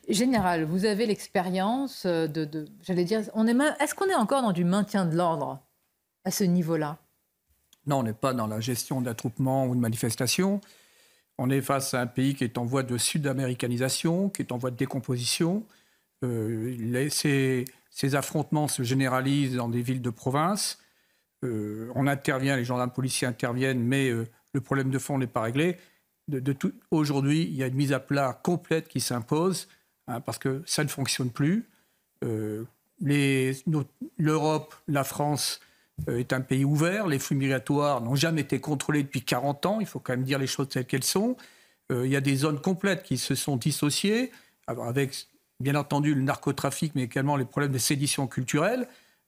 Général, vous avez l'expérience j'allais dire, est-ce qu'on est encore dans du maintien de l'ordre à ce niveau-là? Non, on n'est pas dans la gestion d'attroupements ou de manifestations. On est face à un pays qui est en voie de sud-américanisation, qui est en voie de décomposition. Ces affrontements se généralisent dans des villes de province. On intervient, les gendarmes policiers interviennent, mais le problème de fond n'est pas réglé. Aujourd'hui, il y a une mise à plat complète qui s'impose, parce que ça ne fonctionne plus. L'Europe, la France est un pays ouvert. Les flux migratoires n'ont jamais été contrôlés depuis 40 ans. Il faut quand même dire les choses telles qu'elles sont. Il y a des zones complètes qui se sont dissociées, avec bien entendu le narcotrafic, mais également les problèmes de sédition culturelle.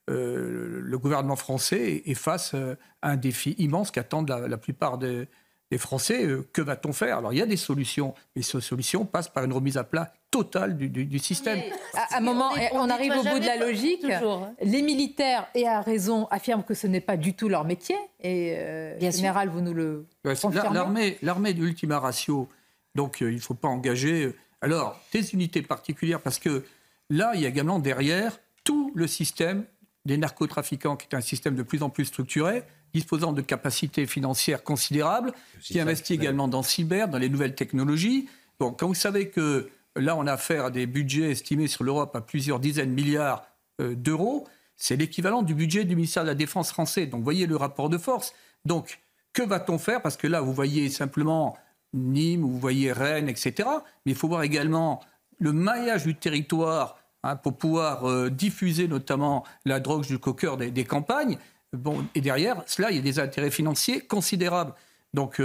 Le gouvernement français est face à un défi immense qu'attendent la plupart des Français. Que va-t-on faire? Alors, il y a des solutions, mais ces solutions passent par une remise à plat totale du système. À un moment, on arrive au bout de la logique. Toujours. Les militaires, et à raison, affirment que ce n'est pas du tout leur métier. Et Général, vous nous le confirmez. L'armée de l'ultima ratio, donc il ne faut pas engager... Alors, des unités particulières, parce que là, il y a également derrière tout le système des narcotrafiquants, qui est un système de plus en plus structuré, disposant de capacités financières considérables, qui investit également dans le cyber, dans les nouvelles technologies. Bon, quand vous savez que là, on a affaire à des budgets estimés sur l'Europe à plusieurs dizaines de milliards d'euros, c'est l'équivalent du budget du ministère de la Défense français. Donc, vous voyez le rapport de force. Donc, que va-t-on faire? Parce que là, vous voyez simplement Nîmes, vous voyez Rennes, etc. Mais il faut voir également le maillage du territoire, pour pouvoir diffuser notamment la drogue jusqu'au cœur des campagnes. Bon, et derrière cela, il y a des intérêts financiers considérables. Donc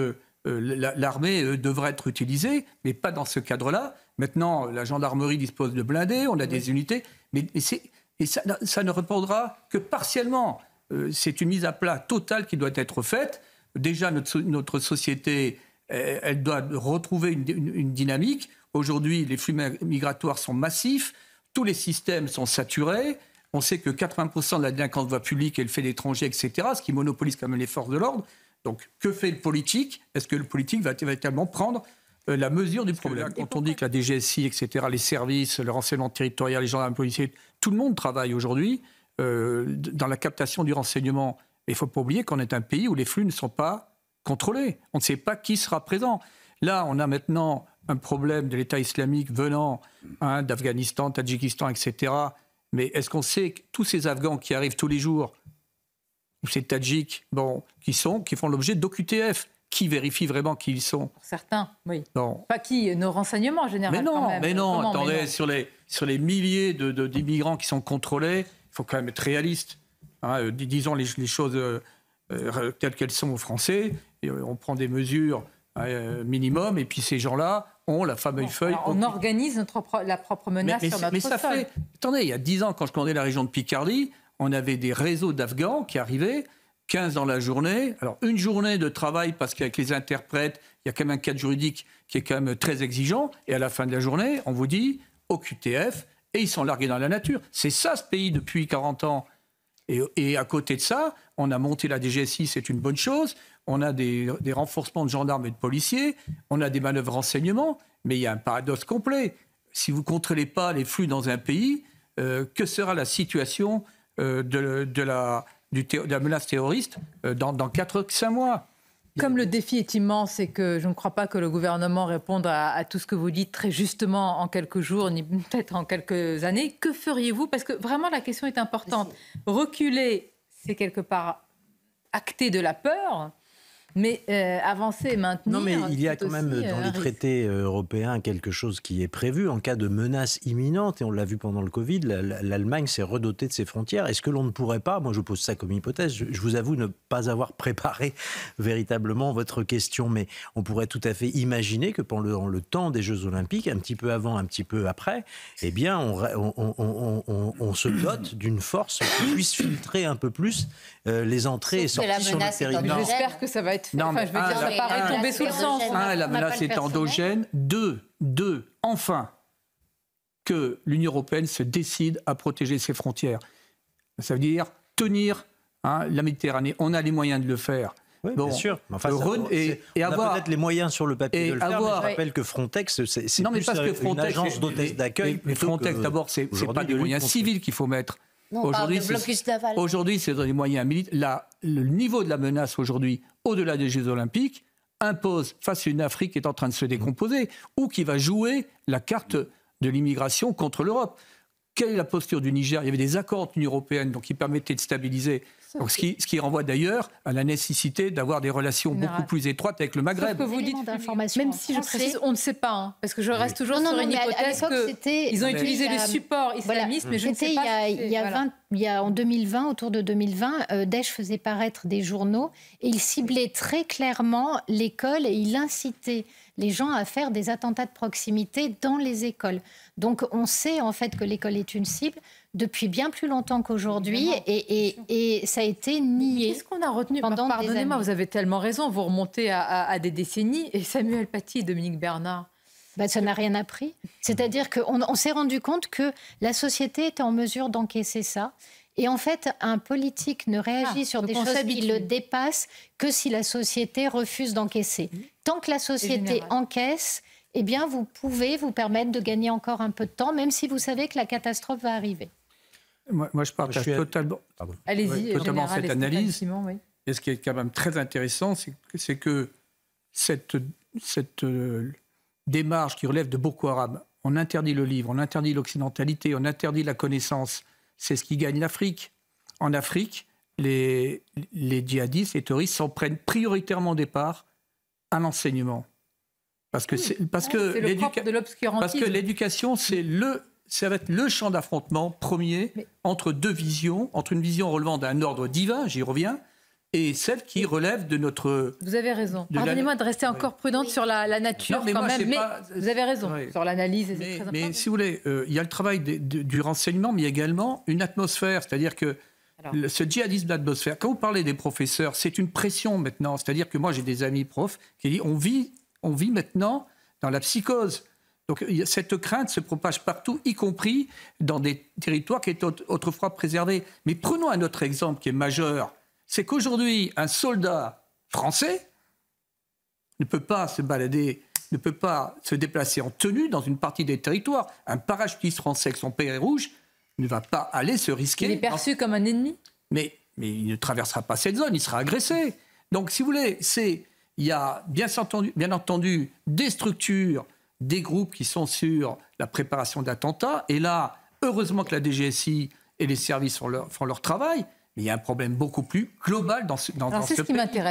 l'armée devrait être utilisée, mais pas dans ce cadre-là. Maintenant, la gendarmerie dispose de blindés, on a des unités, mais ça ne répondra que partiellement. C'est une mise à plat totale qui doit être faite. Déjà, notre société, elle doit retrouver une dynamique. Aujourd'hui, les flux migratoires sont massifs. Tous les systèmes sont saturés. On sait que 80% de la délinquance de voie publique est le fait d'étrangers, etc., ce qui monopolise quand même les forces de l'ordre. Donc, que fait le politique? Est-ce que le politique va véritablement prendre la mesure du problème? Quand on dit que la DGSI, etc., les services, le renseignement territorial, les gendarmes policiers, tout le monde travaille aujourd'hui dans la captation du renseignement. Mais il ne faut pas oublier qu'on est un pays où les flux ne sont pas contrôlés. On ne sait pas qui sera présent. Là, on a maintenant un problème de l'État islamique venant d'Afghanistan, Tadjikistan, etc. Mais est-ce qu'on sait que tous ces Afghans qui arrivent tous les jours, ou ces Tadjiks, qui font l'objet d'OQTF, qui vérifie vraiment qui ils sont? Pour certains, oui. Non. Pas qui? Nos renseignements, en général. Mais non, attendez, sur les milliers d'immigrants qui sont contrôlés, il faut quand même être réaliste. Disons les choses telles qu'elles sont aux Français. Et on prend des mesures minimum, et puis ces gens-là ont la fameuse feuille. On organise la propre menace sur notre sol. Attendez, il y a 10 ans, quand je connais la région de Picardie, on avait des réseaux d'Afghans qui arrivaient, 15 dans la journée. Alors, une journée de travail, parce qu'avec les interprètes, il y a quand même un cadre juridique qui est quand même très exigeant. Et à la fin de la journée, on vous dit au QTF, et ils sont largués dans la nature. C'est ça, ce pays, depuis 40 ans. Et à côté de ça, on a monté la DGSI, c'est une bonne chose. On a des renforcements de gendarmes et de policiers. On a des manœuvres renseignement. Mais il y a un paradoxe complet. Si vous ne contrôlez pas les flux dans un pays, que sera la situation de la menace terroriste dans 4-5 mois? Comme le défi est immense et que je ne crois pas que le gouvernement réponde à tout ce que vous dites très justement en quelques jours, ni peut-être en quelques années, que feriez-vous? Parce que vraiment la question est importante. Reculer, c'est quelque part acter de la peur, mais avancer et maintenir... Non, mais il y a quand même dans les risque. traités européens quelque chose qui est prévu en cas de menace imminente, et on l'a vu pendant le Covid, l'Allemagne s'est redotée de ses frontières. Est-ce que l'on ne pourrait pas, moi je pose ça comme hypothèse, je vous avoue ne pas avoir préparé véritablement votre question, mais on pourrait tout à fait imaginer que pendant le temps des Jeux Olympiques, un petit peu avant, un petit peu après, eh bien on se dote d'une force qui puisse filtrer un peu plus les entrées et sorties sur le territoire. J'espère que ça va être fait. Non, mais je veux dire, ça paraît tomber sous le sens. La menace est endogène. Deux, enfin, que l'Union européenne se décide à protéger ses frontières. Ça veut dire tenir la Méditerranée. On a les moyens de le faire. Oui, bien sûr. Enfin, et on a peut-être les moyens sur le papier de le faire, mais je rappelle que Frontex, c'est non, mais plus parce que Frontex, une agence d'hôtesse d'accueil. Mais Frontex, d'abord, c'est pas des moyens civils qu'il faut mettre. Non, on parle de blocus naval. Aujourd'hui, c'est dans les moyens militaires. Le niveau de la menace aujourd'hui, au-delà des Jeux Olympiques, impose face à une Afrique qui est en train de se décomposer ou qui va jouer la carte de l'immigration contre l'Europe. Quelle est la posture du Niger ? Il y avait des accords de l'Union européenne qui permettaient de stabiliser. Donc, ce qui renvoie d'ailleurs à la nécessité d'avoir des relations beaucoup plus étroites avec le Maghreb. Que vous dites, même si je précise, on ne sait pas, hein, parce que je reste toujours sur une hypothèse qu'ils ont utilisé des supports islamistes, mais je ne sais pas. En 2020, autour de 2020, Daesh faisait paraître des journaux et il ciblait très clairement l'école et il incitait les gens à faire des attentats de proximité dans les écoles. Donc on sait en fait que l'école est une cible depuis bien plus longtemps qu'aujourd'hui et ça a été nié. Qu'est-ce qu'on a retenu pendant Pardonnez-moi, vous avez tellement raison, vous remontez à des décennies et Samuel Paty et Dominique Bernard. Ça n'a rien appris. C'est-à-dire qu'on s'est rendu compte que la société était en mesure d'encaisser ça. Et en fait, un politique ne réagit sur des choses qui le dépassent que si la société refuse d'encaisser. Tant que la société encaisse, eh bien, vous pouvez vous permettre de gagner encore un peu de temps, même si vous savez que la catastrophe va arriver. Moi je partage totalement, totalement cette analyse. Et ce qui est quand même très intéressant, c'est que cette démarche qui relève de Boko Haram, on interdit le livre, on interdit l'occidentalité, on interdit la connaissance. C'est ce qui gagne l'Afrique. En Afrique, les djihadistes, les terroristes s'en prennent prioritairement au départ à l'enseignement. Parce que l'éducation, ça va être le champ d'affrontement premier entre deux visions, entre une vision relevant d'un ordre divin, j'y reviens, et celle qui relève de notre... Vous avez raison. Pardonnez-moi de rester encore prudente sur la nature quand même, mais vous avez raison sur l'analyse. Mais si vous voulez, il y a le travail du renseignement, mais il y a également une atmosphère, c'est-à-dire que ce djihadisme d'atmosphère, quand vous parlez des professeurs, c'est une pression maintenant, c'est-à-dire que moi j'ai des amis profs qui disent on vit maintenant dans la psychose. Donc cette crainte se propage partout, y compris dans des territoires qui étaient autrefois préservés. Mais prenons un autre exemple qui est majeur. C'est qu'aujourd'hui, un soldat français ne peut pas se balader, ne peut pas se déplacer en tenue dans une partie des territoires. Un parachutiste français avec son péret rouge ne va pas aller se risquer. Il est perçu comme un ennemi. Mais il ne traversera pas cette zone, il sera agressé. Donc, si vous voulez, il y a bien entendu des structures, des groupes qui sont sur la préparation d'attentats. Et là, heureusement que la DGSI et les services font leur travail. Mais il y a un problème beaucoup plus global dans ce pays. C'est ce qui m'intéresse.